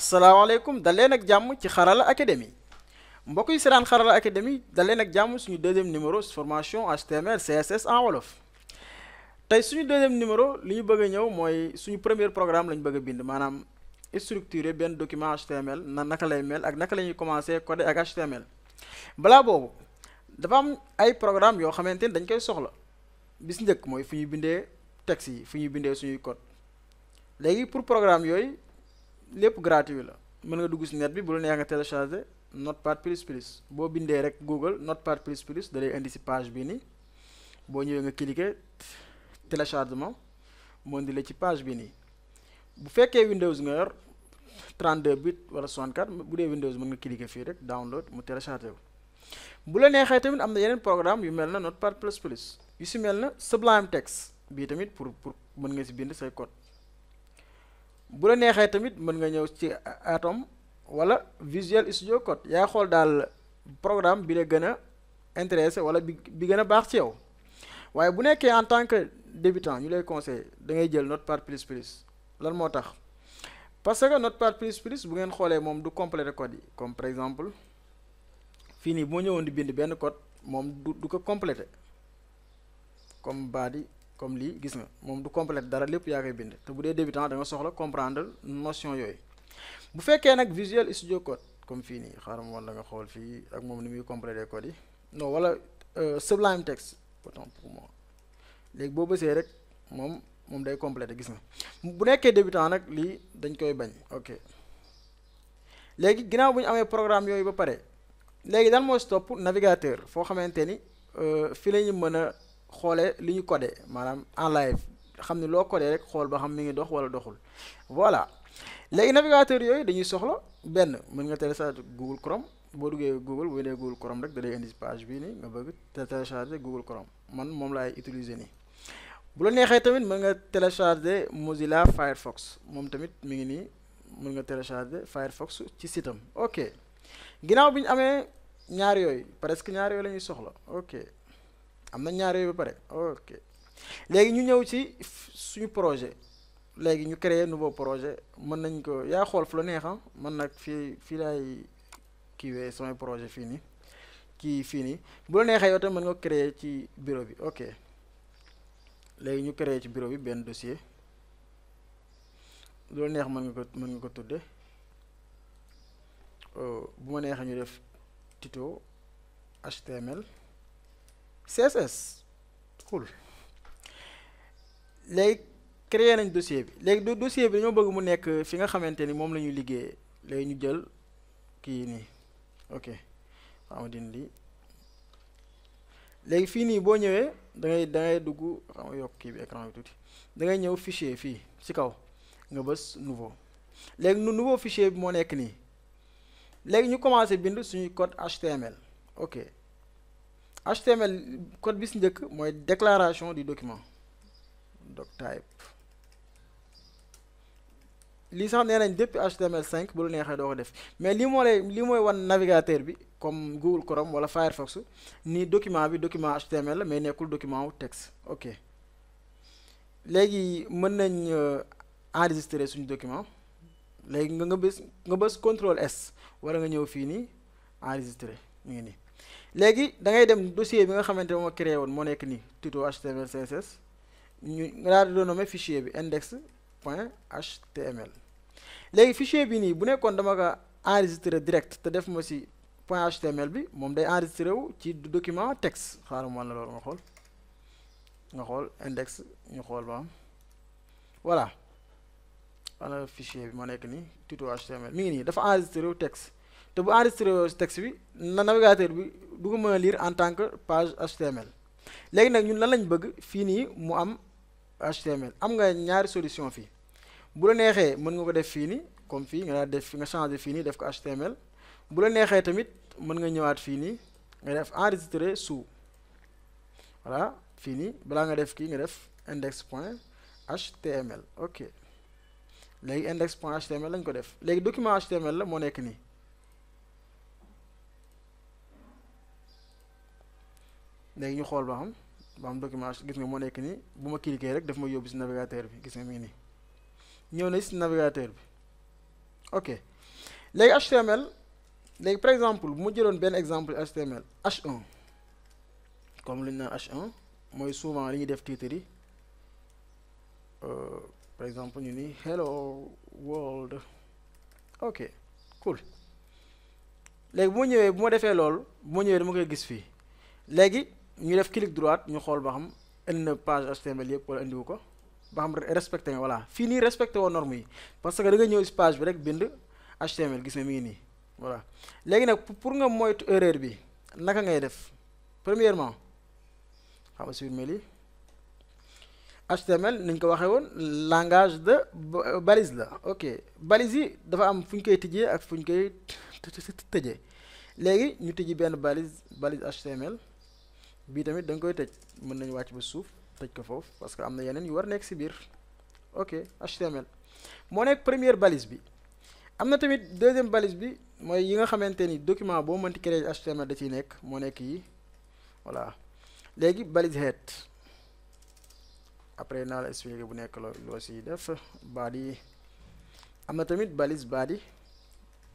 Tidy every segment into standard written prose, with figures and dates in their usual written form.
asalaamaaleykum dal leen ak jàmm ci Xarala Academy mbokk yi seetaan Xarala Academy dal leen ak jàmm suñu deuxième numéro formation HTML CSS en wolof. tey suñu deuxième numéro li ñu bëgg a ñëw mooy suñu premier programme lañu bëgg a bind maanaam structurer benn document HTML naka lay mel ak naka la ñuy commencer coder ak HTML. balaa boobu dafa am ay programme yoo xamante ni dañ koy soxla bis njëkk mooy fu ñuy bindee texte yi fu ñuy bindee suñuy code léegi pour programme yooyu. lépp gratuit la mën nga dugg ci net bi bu la neex nga télécharger Notepad++. boo bindee rek Google Notepad++ da lay indi ci page bii nii boo ñëwee nga cliquer téléchargement moo indi la ci page bii nii bu fekkee Windows nga yor 32 bits wala 64 bu dee Windows mën nga cliquer fii rek download mu télécharger ko bu la neexee tamit am na yeneen programme yu mel na Notepad++ yu ci mel na Sublime Text bii tamit pour mën nga ci bind say code. bu la neexee tamit mën nga ñëw ci Atom wala Visual Studio Code yaa xool daal programme bi la gën a intéressé wala bi gën a baax ci yow waaye bu nekkee en tant que débutant ñu lay conseillé da ngay jël Notepad++. lan moo tax parce que Notepad++ bu ngeen xoolee moom du compléter code yi comme par exemple fii nii boo ñëwoon di bind benn code moom du ko compléter comme body comme lii gis nga moom du complète dara lépp yaa koy bind te bu dee débutant da nga soxla comprendre notion yooyu bu fekkee nag Visual Studio Code comme fii nii xaaral ma woon la nga xool fii ak moom ni muy compléter code yi non wala Sublime Text autant pour moi léegi boo bësee rek moom day compléter gis nga bu nekkee débutant nag lii dañ koy bañ ok léegi ginnaaw bu ñu amee programme yooyu ba pare léegi daan mooy stop navigateur foo xamante ni fi la ñu mën a xoolee li ñu codé maanaam en live xam ne loo codé rek xool ba xam mi ngi dox wala doxul voilà léegi navigateur yooyu dañuy soxla benn mën nga télécharger Google Chrome boo duggee Google boo dee Google Chrome rek da lay indi page bii nii nga bëgg télécharger Google Chrome man moom laay utiliser nii bu la neexee tamit mën nga télécharger Mozilla Firefox moom tamit mi ngi nii mën nga télécharger Firefox ci sitam ok ginnaaw bi ñu amee ñaar yooyu presque ñaar yooyu la ñuy soxla ok am na ñaar yooyu ba pare ok léegi ñu ñëw ci suñu projet léegi ñu créer nouveau projet mën nañ ko yaa xool fu la neex man nag fii laay kiiwee samay projet fii nii fii nii bu la neexee yow tamit mën nga créer ci bureau bi ok léegi ñu créer ci bureau bi benn dossier lu la neex mën nga ko tudde bu ma neexee ñu def tuto HTML CSS cool léegi créer nañ dossier bi léegi dossier bi dañoo bëgg mu nekk fi nga xamante ni moom la ñuy liggéeyee léegi ñu jël kii nii ok xam nga dindi léegi fii nii boo ñëwee da ngay dugg xam nga yokk kii bi écran bi tuuti da ngay ñëw fichier fii ci kaw nga bës nouveau léegi nouveau fichier bi moo nekk nii léegi ñu commencé bind suñuy code HTML ok HTML code bi ci njëkk mooy déclaration du document doctype lii sax nee nañ depuis HTML5 bu lu neexee doo ko def mais lii mooy wan navigateur bi comme Google Chrome wala Firefox ni document HTML la mais nekkul document wu texte ok léegi mën nañ enregistrer suñu document léegi nga bës CTRL S wala nga ñëw fii nii enregistrer mu ngi nii léegi da ngay dem dossier bi nga xamante ne moo créé woon moo nekk nii tuto HTML CSS nga daal di renommer fichier bi index.html léegi fichier bi nii bu nekkoon dama ko enregistré direct te def ma ci .html bi moom day enregistré wu ci document texte xaaral ma la loolu nga xool index ñu xool ba am voilà wala fichier bi moo nekk nii tuto HTML mi ngi nii dafa enregistré wu texte te bu enregistré wu texte bi navigateur bi du ko mën a lire en tant que page HTML léegi nag ñun lan lañ bëgg fii nii mu am HTML am nga ñaari solution fii bu la neexee mën nga ko def fii nii comme fii nga daal def nga changer fii nii def ko HTML bu la neexee tamit mën nga ñëwaat fii nii nga def enregistrer sous voilà fii nii balaa nga def kii nga def index.html ok léegi index.html lañ ko def léegi document HTML la moo nekk nii léegi ñu xool ba xam document gis nga moo nekk nii bu ma cliquer rek daf ma yóbbu ci navigateur bi gis nga mi ngi nii ñëw na ci navigateur bi ok léegi HTML léegi par exemple bu ma jëloon benn exemple HTML H1 comme lu ñu naan H1 mooy souvent li ñuy def titre yi par exemple ñu ni hello world. ok cool léegi bu ma ñëwee bu ma defee loolu bu ma ñëwee dama koy gis fii léegi ñu def clic droite ñu xool ba xam indi na page HTML yëpp wala indiwu ko ba xam respecté nga voilà fii nii respecté woo norme yi parce que da nga ñëw si page bi rek bind HTML gis nga mi ngi nii voilà. léegi nag pour nga moytu erreur bi naka ngay def premièrement xam nga supprimer lii HTML ni ñu ko waxee woon langage de balise la ok balise yi dafa am fu ñu koy tijjee ak fu ñu koy tëjee léegi ñu tijji benn balise HTML bii tamit da nga koy tëj mën nañu wàcc ba suuf tëj ko foofu parce que am na yeneen yu war nekk si biir ok HTML moo nekk première balise bi. am na tamit deuxième balise bi mooy yi nga xamante ni document boo mënti créer HTML da ciy nekk moo nekk yi voilà léegi balise head après naa la expliquer bu nekk loo si def body am na tamit balise body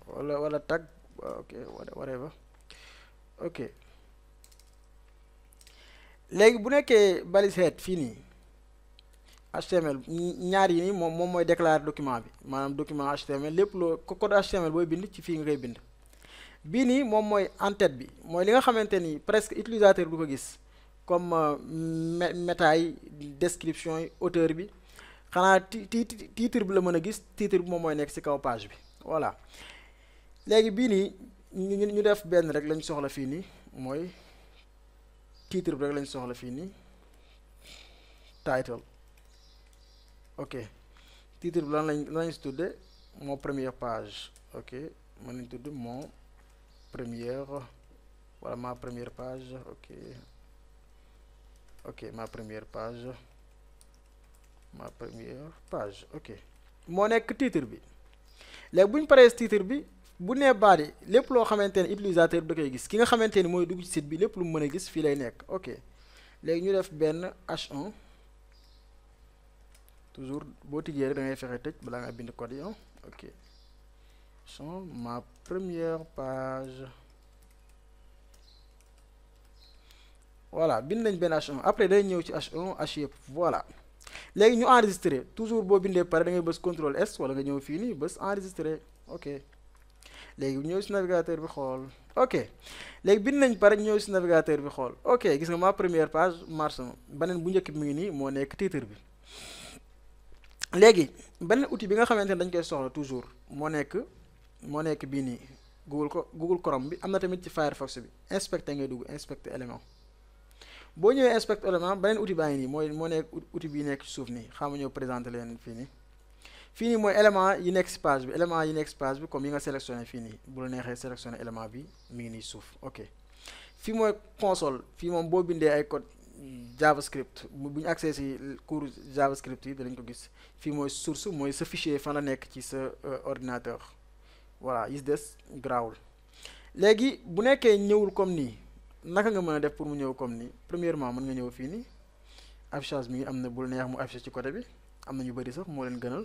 wala tag ok whatever ok léegi bu nekkee balise head fii nii HTML ñaar yi nii moom mooy déclarer document bi maanaam document HTML lépp loo code HTML booy bind ci fii nga koy bind bii nii moom mooy en-tête bi mooy li nga xamante ni presque utilisateur du ko gis comme méta yi description yi auteur bi xanaa titre bi la mën a gis titre bi moom mooy nekk ci kaw page bi voilà. léegi bii nii ñu def benn rek lañ soxla fii nii mooy titre bi rek lañ soxla fii nii title ok titre bi lan lañ si tudde mon première page ok mën nañ tudd mon première wala ma première page ok ma première page ok moo nekk titre bi. léegi bu ñu paree titre bi bu nee body lépp loo xamante ne utilisateur bi da koy gis ki nga xamante ni mooy dugg ci site bi lépp lu mu mën a gis fii lay nekk ok léegi ñu def benn H1 toujours boo tijjee rek da ngay fexe tëj balaa nga bind code yi ok ma première page voilà bind nañ benn H1 après day ñëw ci H1 H yëpp voilà. léegi ñu enregistré toujours boo bindee pare da ngay bës CTRL S wala nga ñëw fii nii bës enregistré ok léegi ñëw si navigateur bi xool ok léegi bind nañ pare ñëw si navigateur bi xool ok gis nga ma première page marche na beneen bu njëkk bi mu ngi nii moo nekk titre bi. léegi beneen outil bi nga xamante ne dañ koy soxla toujours moo nekk bii nii Google Chrome bi am na tamit ci Firefox bi inspecter ngay dugg inspecter élément boo ñëwee inspecter élément beneen outil baa ngi nii moo nekk outil bii nekk ci suuf nii xam nga ñëw présenter leen fii nii mooy élément yi nekk ci page bi comme yi nga sélectionné fii nii bu la neexee sélectionné élément bi mi ngi nii suuf ok fii mooy console fii moom boo bindee ay code JavaScript bu ñu accès ci cours JavaScript yi danañ ko gis fii mooy source mooy sa fichier fan la nekk ci sa ordinateur voilà yi des grawul. léegi bu nekkee ñëwul comme nii naka nga mën a def pour mu ñëw comme nii premièrement mën nga ñëw fii nii affichage mi ngi am na bu la neex mu affiché ci côté bi am na ñu bëri sax moo leen gënal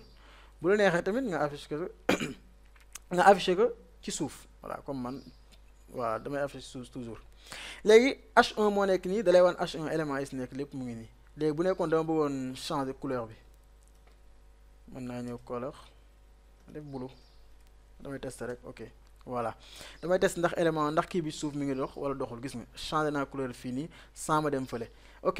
bu la neexee tamit nga affiché ko ci suuf voilà comme man voilà damay affiché ci suuf toujours. léegi H1 moo nekk nii dalay wan H1 élément yi si nekk lépp mu ngi nii léegi bu nekkoon dama bëggoon changer couleur bi mën naa ñëw couleur def blue damay tester rek ok voilà damay test ndax élément ndax kii bi suuf mi ngi dox wala doxul gis nga changer naa couleur fii nii sans ma dem fële ok.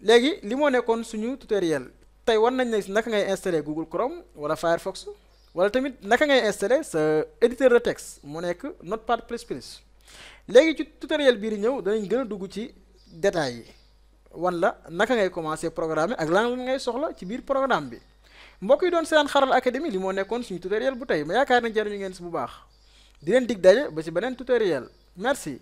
léegi li moo nekkoon suñu tutoriel tey war nañ ne naka ngay installer Google Chrome wala Firefox wala tamit naka ngay installer sa éditeur de texte mu nekk Notepad++. léegi ci tutoriel bii di ñëw danañ gën a dugg ci détails yi wan la naka ngay commencer programmer ak lan ngay soxla ci biir programme bi mbokk yi doon seetaan Xarala Academy li moo nekkoon suñu tutoriel bu tey ma yaakaar ne jariñu ngeen si bu baax di leen dig daje ba ci beneen tutoriel merci.